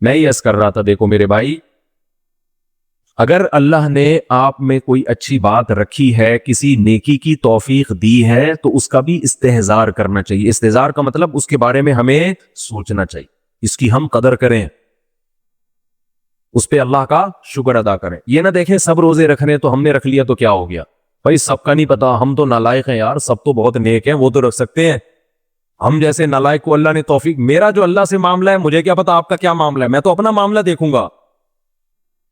میں یہ عرض کر رہا تھا، دیکھو میرے بھائی، اگر اللہ نے آپ میں کوئی اچھی بات رکھی ہے، کسی نیکی کی توفیق دی ہے، تو اس کا بھی استحضار کرنا چاہیے۔ استحضار کا مطلب اس کے بارے میں ہمیں سوچنا چاہیے، اس کی ہم قدر کریں، اس پہ اللہ کا شکر ادا کریں۔ یہ نہ دیکھیں سب روزے رکھنے تو ہم نے رکھ لیا تو کیا ہو گیا، بھائی سب کا نہیں پتا، ہم تو نالائق ہیں یار، سب تو بہت نیک ہیں، وہ تو رکھ سکتے ہیں، ہم جیسے نالائق کو اللہ نے توفیق۔ میرا جو اللہ سے معاملہ ہے، مجھے کیا پتا آپ کا کیا معاملہ ہے، میں تو اپنا معاملہ دیکھوں گا۔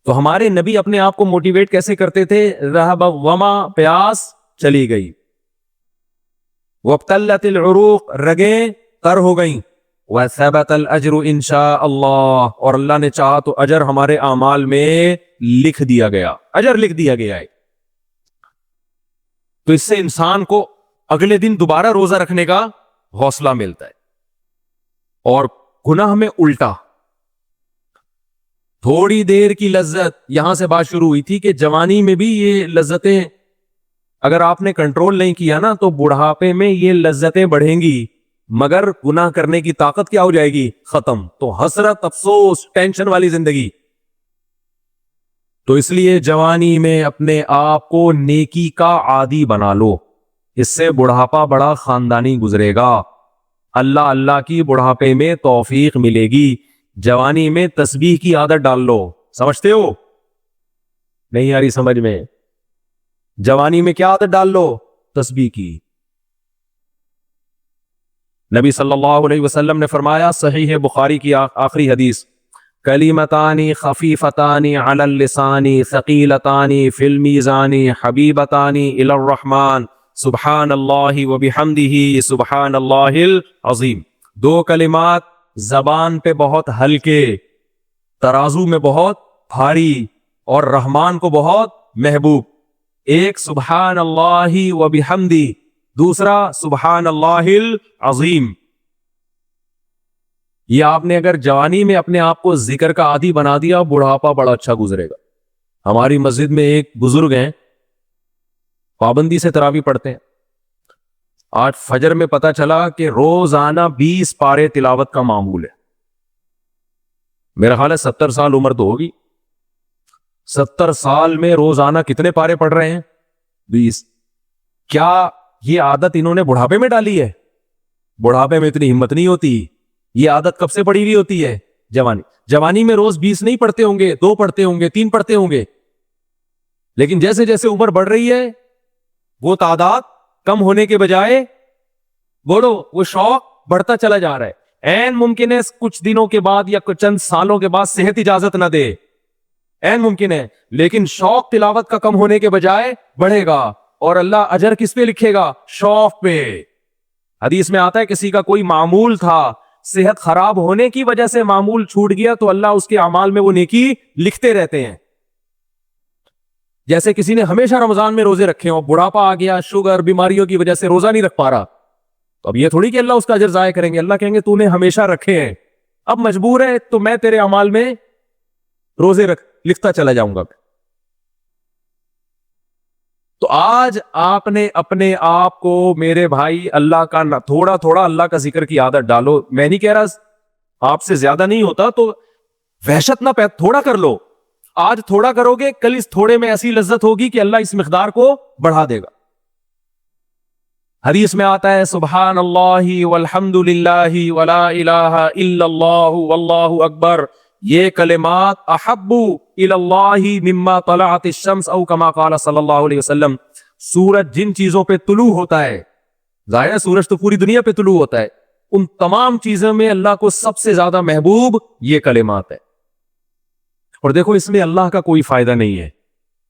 تو ہمارے نبی اپنے آپ کو موٹیویٹ کیسے کرتے تھے؟ رہب وما، پیاس چلی گئی، وابتلت العروق، رگیں تر ہو گئیں، وثبت الاجر انشاء اللہ، اور اللہ نے چاہا تو اجر ہمارے اعمال میں لکھ دیا گیا، اجر لکھ دیا گیا ہے۔ تو اس سے انسان کو اگلے دن دوبارہ روزہ رکھنے کا حوصلہ ملتا ہے۔ اور گناہ میں الٹا، تھوڑی دیر کی لذت، یہاں سے بات شروع ہوئی تھی کہ جوانی میں بھی یہ لذتیں اگر آپ نے کنٹرول نہیں کیا نا، تو بڑھاپے میں یہ لذتیں بڑھیں گی، مگر گناہ کرنے کی طاقت کیا ہو جائے گی؟ ختم۔ تو حسرت، افسوس، ٹینشن والی زندگی۔ تو اس لیے جوانی میں اپنے آپ کو نیکی کا عادی بنا لو، اس سے بڑھاپا بڑا خاندانی گزرے گا، اللہ اللہ کی بڑھاپے میں توفیق ملے گی۔ جوانی میں تسبیح کی عادت ڈال لو، سمجھتے ہو؟ نہیں آ رہی سمجھ میں؟ جوانی میں کیا عادت ڈال لو؟ تسبیح کی۔ نبی صلی اللہ علیہ وسلم نے فرمایا، صحیح بخاری کی آخری حدیث، کلیمتان خفیفتان علی اللسان ثقیلتان فی المیزان حبیبتان الی الرحمن سبحان اللہ وبحمدہ سبحان اللہ العظیم۔ دو کلمات زبان پہ بہت ہلکے، ترازو میں بہت بھاری، اور رحمان کو بہت محبوب۔ ایک سبحان اللہ وبحمدہ، دوسرا سبحان اللہ العظیم۔ یہ آپ نے اگر جوانی میں اپنے آپ کو ذکر کا عادی بنا دیا، بڑھاپا بڑا اچھا گزرے گا۔ ہماری مسجد میں ایک بزرگ ہیں، پابندی سے تراویح پڑھتے ہیں۔ آج فجر میں پتا چلا کہ روزانہ 20 پارے تلاوت کا معمول ہے۔ میرا خیال ہے 70 سال عمر تو ہوگی، 70 سال میں روزانہ کتنے پارے پڑھ رہے ہیں؟ 20۔ کیا یہ عادت انہوں نے بڑھاپے میں ڈالی ہے؟ بڑھاپے میں اتنی ہمت نہیں ہوتی، یہ عادت کب سے پڑی ہوئی ہوتی ہے؟ جوانی میں روز 20 نہیں پڑھتے ہوں گے، 2 پڑھتے ہوں گے، 3 پڑھتے ہوں گے، لیکن جیسے جیسے عمر بڑھ رہی ہے وہ تعداد کم ہونے کے بجائے بڑھو، وہ شوق بڑھتا چلا جا رہا ہے۔ عین ممکن ہے کچھ دنوں کے بعد یا کچھ چند سالوں کے بعد صحت اجازت نہ دے، عین ممکن ہے، لیکن شوق تلاوت کا کم ہونے کے بجائے بڑھے گا، اور اللہ اجر کس پہ لکھے گا؟ شوق پہ۔ حدیث میں آتا ہے کسی کا کوئی معمول تھا، صحت خراب ہونے کی وجہ سے معمول چھوٹ گیا، تو اللہ اس کے اعمال میں وہ نیکی لکھتے رہتے ہیں۔ جیسے کسی نے ہمیشہ رمضان میں روزے رکھے ہوں، بڑھاپا آ گیا، شوگر، بیماریوں کی وجہ سے روزہ نہیں رکھ پا رہا، تو اب یہ تھوڑی کہ اللہ اس کا اجر ضائع کریں گے، اللہ کہیں گے تو نے ہمیشہ رکھے ہیں، اب مجبور ہے تو میں تیرے اعمال میں روزے لکھتا چلا جاؤں گا۔ تو آج آپ نے اپنے آپ کو، میرے بھائی، اللہ کا تھوڑا تھوڑا اللہ کا ذکر کی عادت ڈالو۔ میں نہیں کہہ رہا آپ سے زیادہ نہیں ہوتا تو وحشت نہ تھوڑا کر لو، آج تھوڑا کرو گے، کل اس تھوڑے میں ایسی لذت ہوگی کہ اللہ اس مقدار کو بڑھا دے گا۔ حدیث میں آتا ہے سبحان اللہ والحمد للہ ولا الہ الا اللہ واللہ اکبر، یہ کلمات احب الی اللہ مما طلعت الشمس، او کما قال صلی اللہ علیہ وسلم۔ سورج جن چیزوں پہ طلوع ہوتا ہے، ظاہر ہے سورج تو پوری دنیا پہ طلوع ہوتا ہے، ان تمام چیزوں میں اللہ کو سب سے زیادہ محبوب یہ کلمات ہے۔ اور دیکھو اس میں اللہ کا کوئی فائدہ نہیں ہے،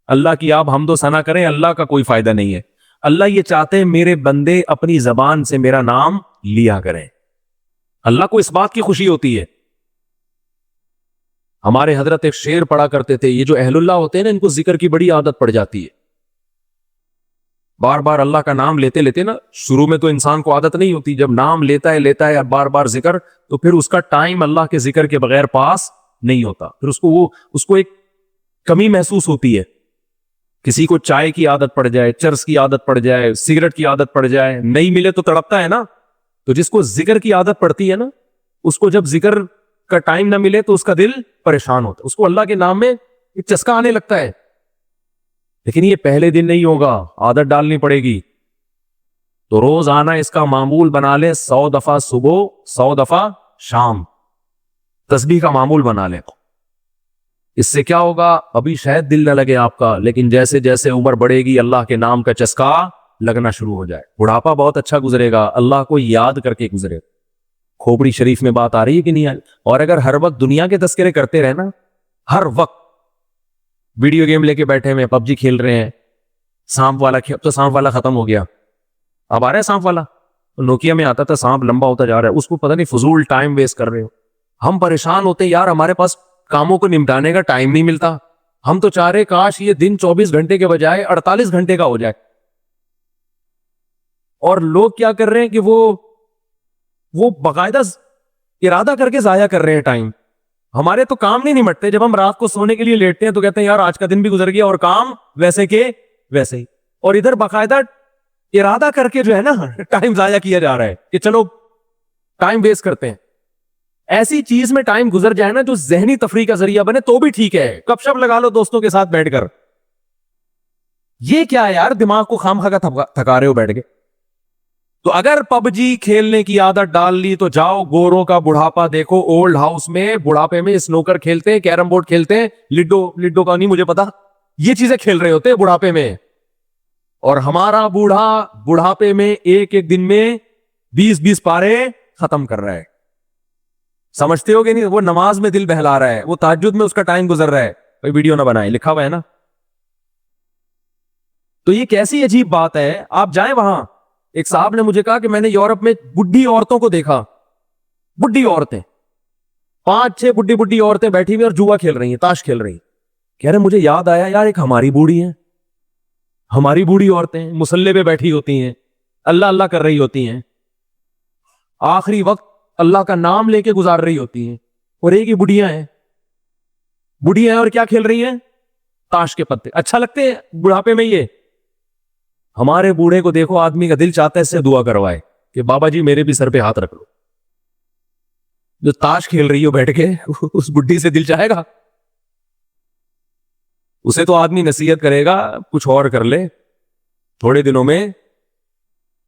اللہ کی آپ حمد و ثنا کریں، اللہ کا کوئی فائدہ نہیں ہے۔ اللہ یہ چاہتے ہیں میرے بندے اپنی زبان سے میرا نام لیا کریں، اللہ کو اس بات کی خوشی ہوتی ہے۔ ہمارے حضرت ایک شعر پڑھا کرتے تھے، یہ جو اہل اللہ ہوتے ہیں نا، ان کو ذکر کی بڑی عادت پڑ جاتی ہے، بار بار اللہ کا نام لیتے لیتے نا، شروع میں تو انسان کو عادت نہیں ہوتی، جب نام لیتا ہے بار بار ذکر، تو پھر اس کا ٹائم اللہ کے ذکر کے بغیر پاس نہیں ہوتا، پھر اس کو ایک کمی محسوس ہوتی ہے۔ کسی کو چائے کی عادت پڑ جائے، چرس کی عادت پڑ جائے، سگریٹ کی عادت پڑ جائے، نہیں ملے تو تڑپتا ہے نا۔ تو جس کو ذکر کی عادت پڑتی ہے نا، اس کو جب ذکر کا ٹائم نہ ملے تو اس کا دل پریشان ہوتا ہے, اس کو اللہ کے نام میں ایک چسکا آنے لگتا ہے. لیکن یہ پہلے دن نہیں ہوگا, عادت ڈالنی پڑے گی. تو روز آنا اس کا معمول بنا لے, 100 دفعہ صبح 100 دفعہ شام تسبیح کا معمول بنا لے. اس سے کیا ہوگا, ابھی شاید دل نہ لگے آپ کا, لیکن جیسے جیسے عمر بڑھے گی اللہ کے نام کا چسکا لگنا شروع ہو جائے. بڑھاپا بہت اچھا گزرے گا, اللہ کو یاد کر کے گزرے. کھوپڑی شریف میں بات آ رہی ہے کہ نہیں آ رہی؟ اور اگر ہر وقت دنیا کے تذکرے کرتے رہنا, ہر وقت ویڈیو گیم لے کے بیٹھے ہوئے, پب جی کھیل رہے ہیں, سانپ والا اب تو سانپ والا ختم ہو گیا, اب آ رہا ہے سانپ والا. نوکیا میں آتا تھا, سانپ لمبا ہوتا جا رہا ہے, اس کو پتہ نہیں فضول ٹائم ویسٹ کر رہے ہو. ہم پریشان ہوتے یار, ہمارے پاس کاموں کو نمٹانے کا ٹائم نہیں ملتا. ہم تو چاہ رہے کاش یہ دن 24 گھنٹے کے بجائے 48 گھنٹے کا ہو جائے. اور لوگ کیا کر رہے ہیں کہ وہ باقاعدہ ارادہ کر کے ضائع کر رہے ہیں ٹائم. ہمارے تو کام نہیں نمٹتے. جب ہم رات کو سونے کے لیے لیٹتے ہیں تو کہتے ہیں یار آج کا دن بھی گزر گیا اور کام ویسے کے ویسے ہی. اور ادھر باقاعدہ ارادہ کر کے جو ہے نا ٹائم ضائع کیا جا رہا ہے کہ چلو ٹائم ویسٹ کرتے ہیں. ایسی چیز میں ٹائم گزر جائے نا جو ذہنی تفریح کا ذریعہ بنے تو بھی ٹھیک ہے. گپ شپ لگا لو دوستوں کے ساتھ بیٹھ کر. یہ کیا ہے یار, دماغ کو خامخواہ کا تھکا رہے ہو بیٹھ کے. تو اگر پب جی کھیلنے کی عادت ڈال لی تو جاؤ گوروں کا بڑھاپا دیکھو. اولڈ ہاؤس میں بڑھاپے میں سنوکر کھیلتے ہیں, کیرم بورڈ کھیلتے ہیں, لڈو کا نہیں مجھے پتا, یہ چیزیں کھیل رہے ہوتے ہیں بڑھاپے میں. اور ہمارا بوڑھا بڑھاپے میں ایک ایک دن میں 20 پارے ختم کر رہا ہے. سمجھتے ہو کہ نہیں؟ وہ نماز میں دل بہلا رہا ہے, وہ تہجد میں اس کا ٹائم گزر رہا ہے. کوئی ویڈیو نہ بنائے, لکھا ہوا ہے نا. تو یہ کیسی عجیب بات ہے. آپ جائیں وہاں, ایک صاحب نے مجھے کہا کہ میں نے یورپ میں بڈھی عورتوں کو دیکھا, بڈھی عورتیں 5-6 بڈھی عورتیں بیٹھی ہوئی اور جوا کھیل رہی ہیں, تاش کھیل رہی ہیں. کہہ رہے مجھے یاد آیا یار ایک ہماری بوڑھی ہیں, ہماری بوڑھی عورتیں مصلے پہ بیٹھی ہوتی ہیں, اللہ اللہ کر رہی ہوتی ہیں, آخری وقت اللہ کا نام لے کے گزار رہی ہوتی ہیں. اور ایک ہی بڑھیاں ہیں اور کیا کھیل رہی ہیں, تاش کے پتے. اچھا لگتے ہیں بڑھاپے میں یہ. ہمارے بوڑھے کو دیکھو, آدمی کا دل چاہتا ہے اس سے دعا کروائے کہ بابا جی میرے بھی سر پہ ہاتھ رکھ لو. جو تاش کھیل رہی ہو بیٹھ کے, اس بڈھی سے دل چاہے گا؟ اسے تو آدمی نصیحت کرے گا کچھ اور کر لے. تھوڑے دنوں میں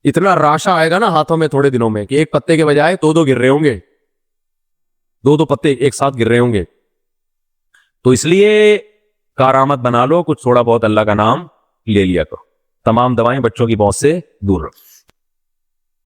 اتنا راشا آئے گا نا ہاتھوں میں تھوڑے دنوں میں کہ ایک پتے کے بجائے 2 گر رہے ہوں گے, 2 پتے ایک ساتھ گر رہے ہوں گے. تو اس لیے کارآمد بنا لو, کچھ تھوڑا بہت اللہ کا نام لے لیا کرو. تمام دوائیں بچوں کی بہت سے دور رکھو.